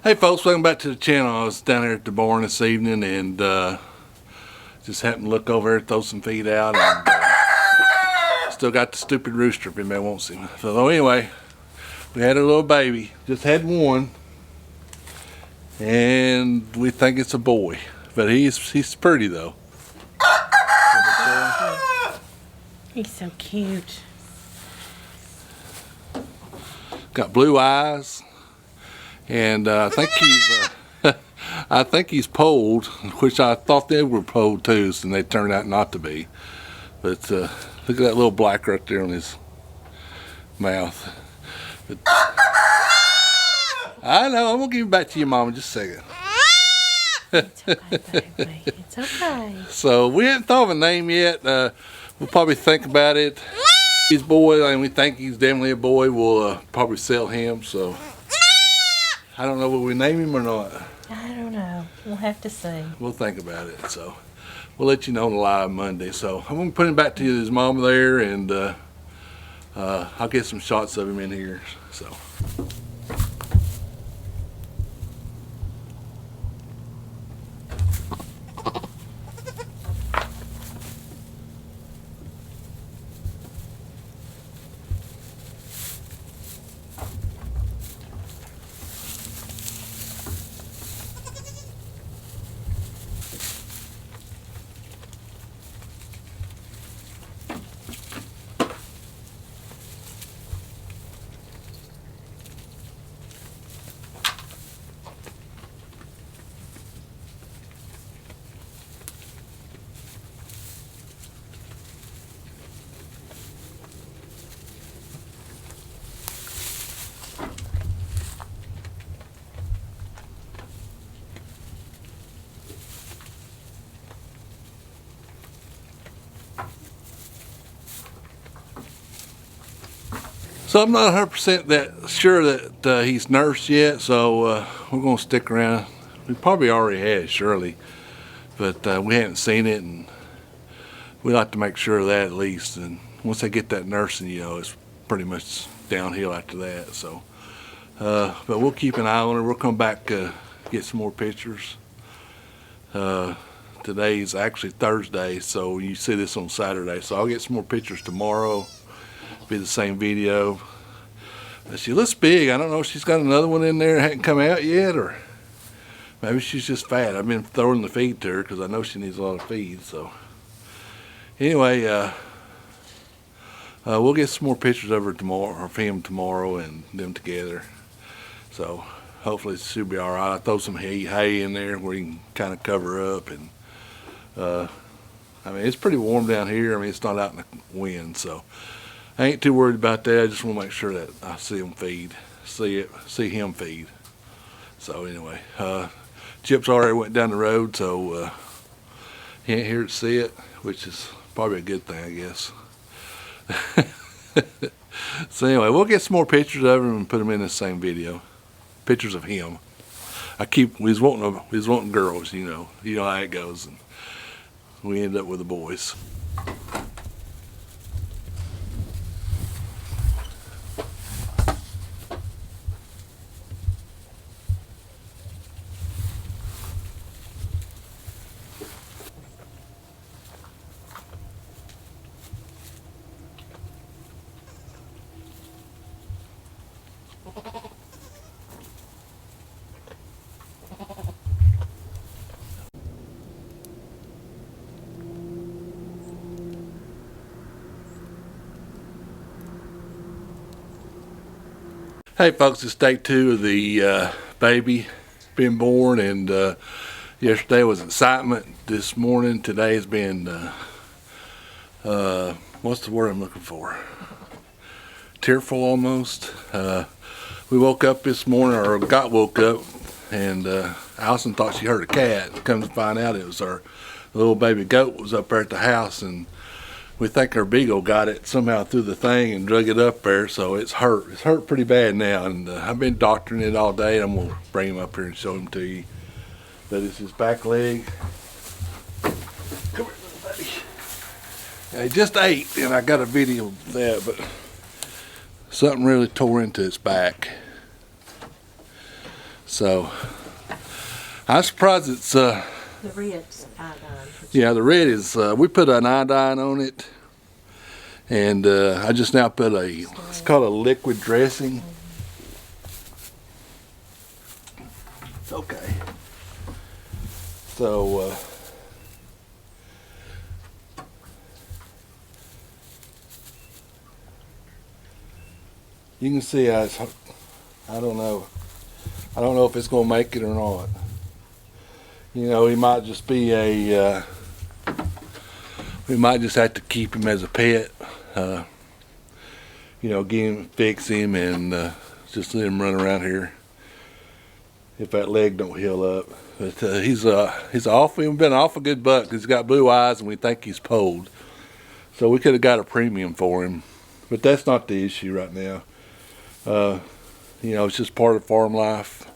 Hey folks, welcome back to the channel. I was down there at the barn this evening and just happened to look over there, throw some feed out, and still got the stupid rooster if anybody wants him. So anyway, we had a little baby, just had one, and we think it's a boy, but he's pretty though. He's so cute. Got blue eyes. And I think he's polled, which I thought they were polled too, and they turned out not to be. But look at that little black right there on his mouth. But, I know, I'm gonna give it back to your mom in just a second. It's okay, baby. It's okay. So we haven't thought of a name yet. We'll probably think about it. He's a boy, and we think he's definitely a boy. We'll probably sell him. So. I don't know, will we name him or not? I don't know. We'll have to see. We'll think about it. So we'll let you know on the live Monday. So I'm going to put him back to his mama there, and I'll get some shots of him in here. So. So I'm not 100% that sure that he's nursed yet, so we're going to stick around. We probably already has, surely, but we haven't seen it, and we like to make sure of that at least. And once they get that nursing, you know, it's pretty much downhill after that. So, but we'll keep an eye on her. We'll come back get some more pictures. Today's actually Thursday, so you see this on Saturday. So I'll get some more pictures tomorrow. Be the same video. She looks big. I don't know if she's got another one in there that hadn't come out yet, or maybe she's just fat. I've been throwing the feed to her because I know she needs a lot of feed. So anyway, we'll get some more pictures of her tomorrow, or him tomorrow, and them together. So hopefully she'll be all right. I throw some hay in there where you can kind of cover her up, and I mean, it's pretty warm down here. I mean, it's not out in the wind, so I ain't too worried about that. I just want to make sure that I see him feed, see him feed. So anyway, Chip's already went down the road, so he ain't here to see it, which is probably a good thing, I guess. So anyway, we'll get some more pictures of him and put them in the same video. Pictures of him. He's wanting girls, you know how it goes, and we end up with the boys. Hey folks, it's day 2 of the baby being born, and yesterday was excitement. This morning, today has been, what's the word I'm looking for? Tearful almost. We woke up this morning, or got woke up, and Allison thought she heard a cat. Come to find out it was our little baby goat was up there at the house, and we think our beagle got it somehow through the thing and drug it up there, so it's hurt. It's hurt pretty bad now, and I've been doctoring it all day. I'm gonna bring him up here and show him to you. That is his back leg. Come here, little buddy. He just ate, and I got a video of that, but something really tore into its back. So I'm surprised it's The red's iodine. yeah, the red is we put an iodine on it, and I just now put it's called a liquid dressing. Okay. So you can see I don't know if it's gonna make it or not. You know, he might just be we might just have to keep him as a pet. You know, fix him and just let him run around here if that leg don't heal up. But he's been an awful good buck. He's got blue eyes and we think he's polled. So we could have got a premium for him, but that's not the issue right now. You know, it's just part of farm life.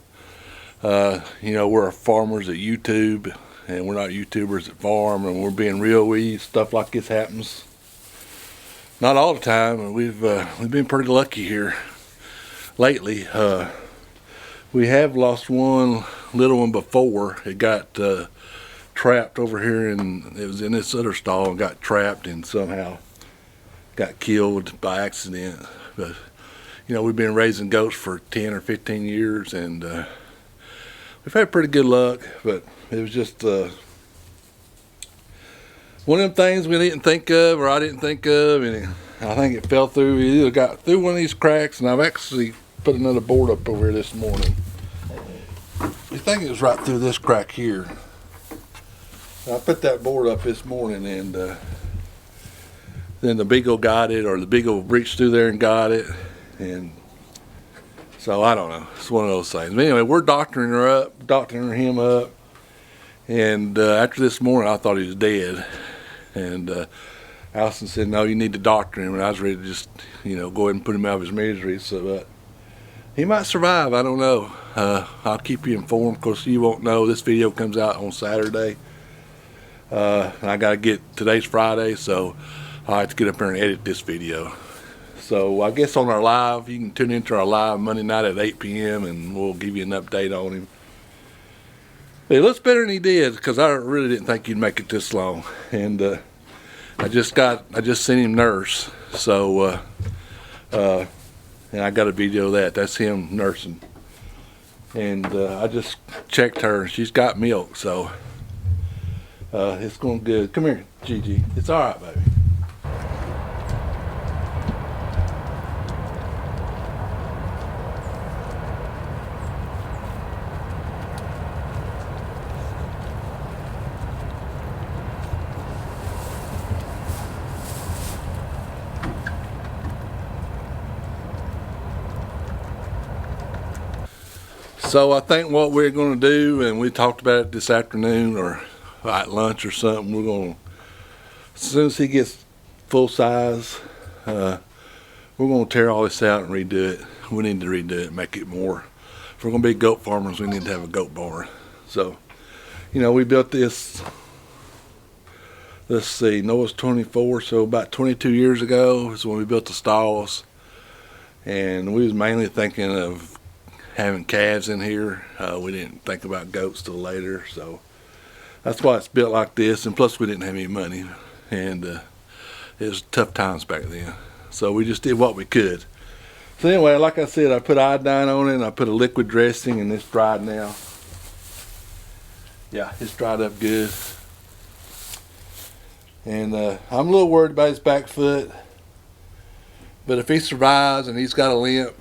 You know, we're farmers at YouTube, and we're not YouTubers at farm, and we're being real. Stuff like this happens. Not all the time, and we've been pretty lucky here lately. We have lost one little one before. It got trapped over here, and it was in this other stall and got trapped and somehow got killed by accident. But you know, we've been raising goats for 10 or 15 years, and we've had pretty good luck, but it was just one of them things we didn't think of, or I didn't think of, and I think it fell through. It either got through one of these cracks, and I've actually put another board up over here this morning. I think it was right through this crack here. I put that board up this morning, and then the beagle got it, or the beagle reached through there and got it, and so I don't know. It's one of those things. But anyway, we're doctoring him up, and after this morning, I thought he was dead, and Allison said, "No, you need to doctor him," and I was ready to just, you know, go ahead and put him out of his misery. So he might survive. I don't know. I'll keep you informed. Of course, you won't know. This video comes out on Saturday. And I got to today's Friday, so I have to get up there and edit this video. So I guess on our live, you can tune into our live Monday night at 8 p.m. and we'll give you an update on him. But he looks better than he did, because I really didn't think he'd make it this long. And I just sent him nurse. So and I got a video of that. That's him nursing. And I just checked her. She's got milk, so it's going good. Come here, Gigi. It's all right, baby. So I think what we're going to do, and we talked about it this afternoon or at lunch or something, we're going to, as soon as he gets full size, we're going to tear all this out and redo it. We need to redo it and make it more. If we're going to be goat farmers, we need to have a goat barn. So, you know, we built this, let's see, Noah's 24, so about 22 years ago is when we built the stalls. And we was mainly thinking of having calves in here. We didn't think about goats till later, so that's why it's built like this. And plus we didn't have any money, and it was tough times back then, so we just did what we could. So anyway, like I said, I put iodine on it and I put a liquid dressing, and it's dried now. Yeah, it's dried up good. And I'm a little worried about his back foot, but if he survives and he's got a limp,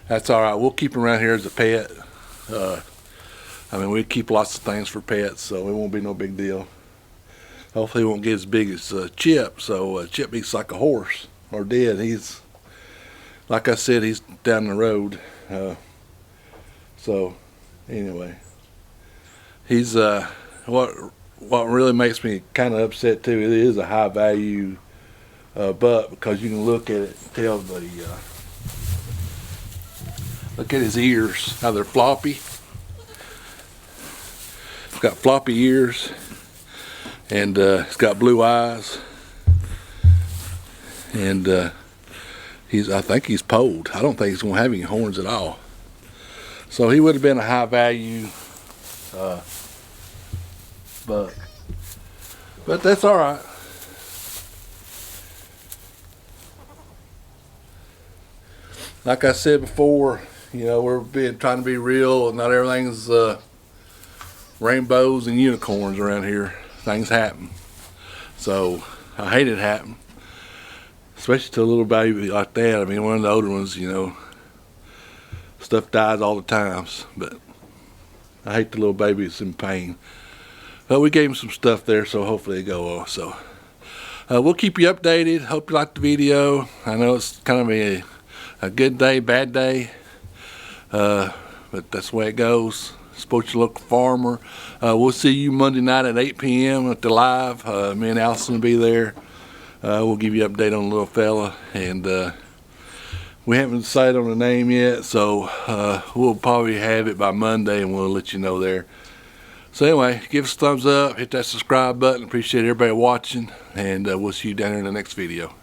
that's all right. We'll keep him around here as a pet. I mean, we keep lots of things for pets, so it won't be no big deal. Hopefully he won't get as big as Chip. So Chip eats like a horse, or did. He's, like I said, he's down the road. So anyway, he's what really makes me kind of upset too. It is a high value buck, because you can look at it and tell look at his ears, how they're floppy. He's got floppy ears, and he's got blue eyes, and I think he's polled. I don't think he's gonna have any horns at all. So he would have been a high value buck. But that's all right. Like I said before, you know, we're trying to be real. Not everything's rainbows and unicorns around here. Things happen. So I hate it happen. Especially to a little baby like that. I mean, one of the older ones, you know, stuff dies all the times. But I hate the little babies in pain. But we gave him some stuff there, so hopefully it go off. So we'll keep you updated. Hope you liked the video. I know it's kind of a good day, bad day. But that's the way it goes. Support your local farmer. We'll see you Monday night at 8 p.m. at the live. Me and Allison will be there. We'll give you an update on the little fella. And we haven't decided on the name yet, so we'll probably have it by Monday and we'll let you know there. So anyway, give us a thumbs up, hit that subscribe button. Appreciate everybody watching, and we'll see you down here in the next video.